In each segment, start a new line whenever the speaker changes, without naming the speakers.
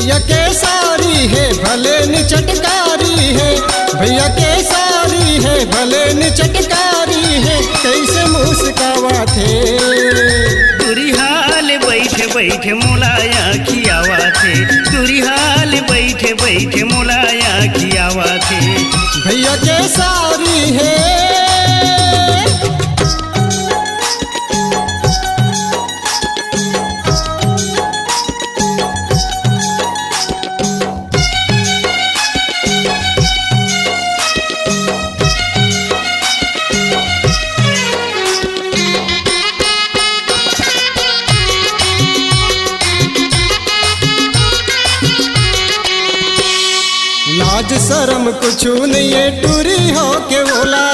भैया के सारी है भले न चटकारी है, भैया के सारी है भले न चटकारी है, कैसे मुस्कावा थे
दूरी हाल बैठे बैठे मोलाया खियावा थे, दूरी हाल बैठे बैठे मोलाया खियावा थे।
भैया के सारी है लाज शर्म कुछ नहीं है टूरी हो के बोला,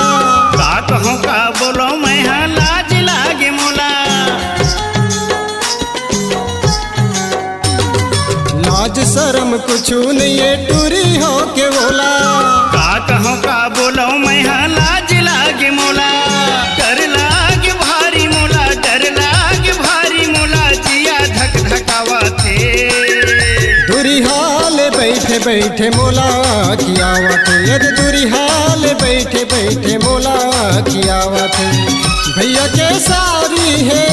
का कहूँ का बोलो मैं हाँ लाज लागे मोला।
लाज शर्म कुछ नहीं है टूरी हो के बोला,
का कहूँ का बोलो मैं हाँ लाज लागे मोला। डर लागे भारी मोला, डर लागे भारी मोला, जिया धक धकावा थे
दूरी हाल बैठे बैठे मोला कियावत, यद दूरी हाल बैठे बैठे मोला कियावत। भैया के सारी है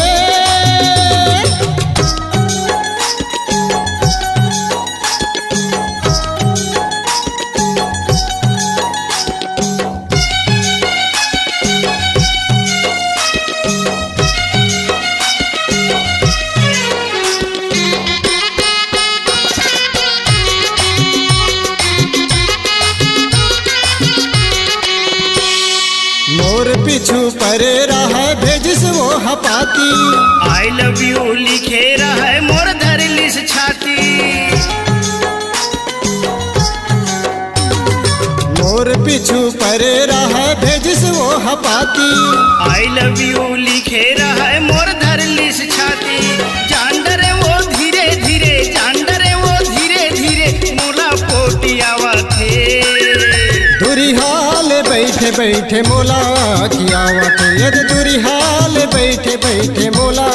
मोर पीछू परे रहा भेजिस वो हपाती,
आई लव यू लिखे रहा है मोर धरलिस छाती।
मोर पीछू परे रहा भेजिस वो हपाती,
आई लव यू लिखे रहा है मोर धरलिस छाती। जान डरे वो धीरे धीरे, जान डरे वो धीरे धीरे, मोला पोटियावा थे
दूरी हाल बैठे बैठे मोला कियावत, यद दूरी हाल बैठे बैठे मोला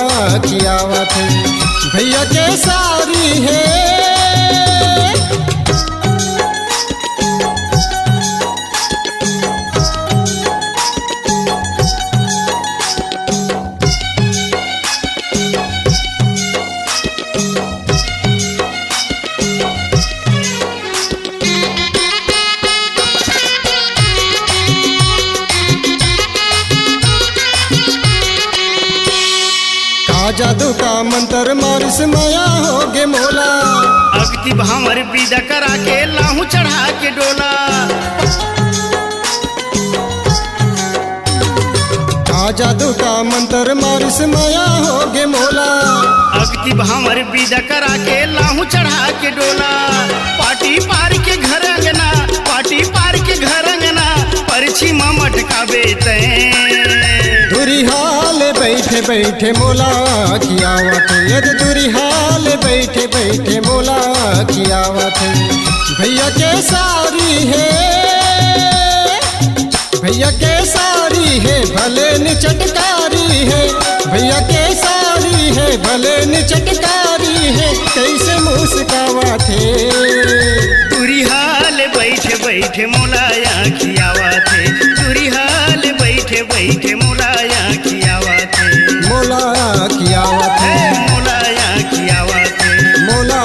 कियावत। भैया के सारी है जादू का मंत्र मारिस माया होगे मोला,
अगति भामर विदा करा के लाहू चढ़ा के डोला।
जादू का मंत्र मारिस माया होगे मोला,
अगति भामर विदा करा के लाहू चढ़ा के डोला। पार्टी पार के घर अंगना, पार्टी पार के घर अंगना, परछी ममट का बेते
दूरी हाल बैठे बैठे मोला कियावत, यद दूरी हाल बैठे बैठे मोला कियावत। भैया के सारी है, भैया के सारी है भले न चटकारी है, भैया के सारी है भले न चटकारी है, कैसे मुस्कावा थे
दूरी हाल बैठे बैठे मोलाया खियावा थे, दूरी हाल बैठे बैठे मोलाया खियावा थे,
मोला कियावत
मोलाया खियावा थे,
मोला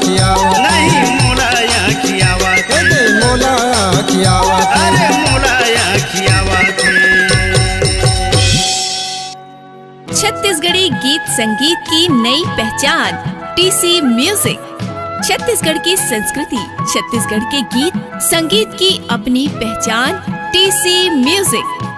कियावत
नहीं मोलाया खियावा थे,
मोला कियावत।
अरे मोलाया खियावा थे।
छत्तीसगढ़ी गीत संगीत की नई पहचान टीसी म्यूजिक। छत्तीसगढ़ की संस्कृति, छत्तीसगढ़ के गीत संगीत की अपनी पहचान टीसी म्यूजिक।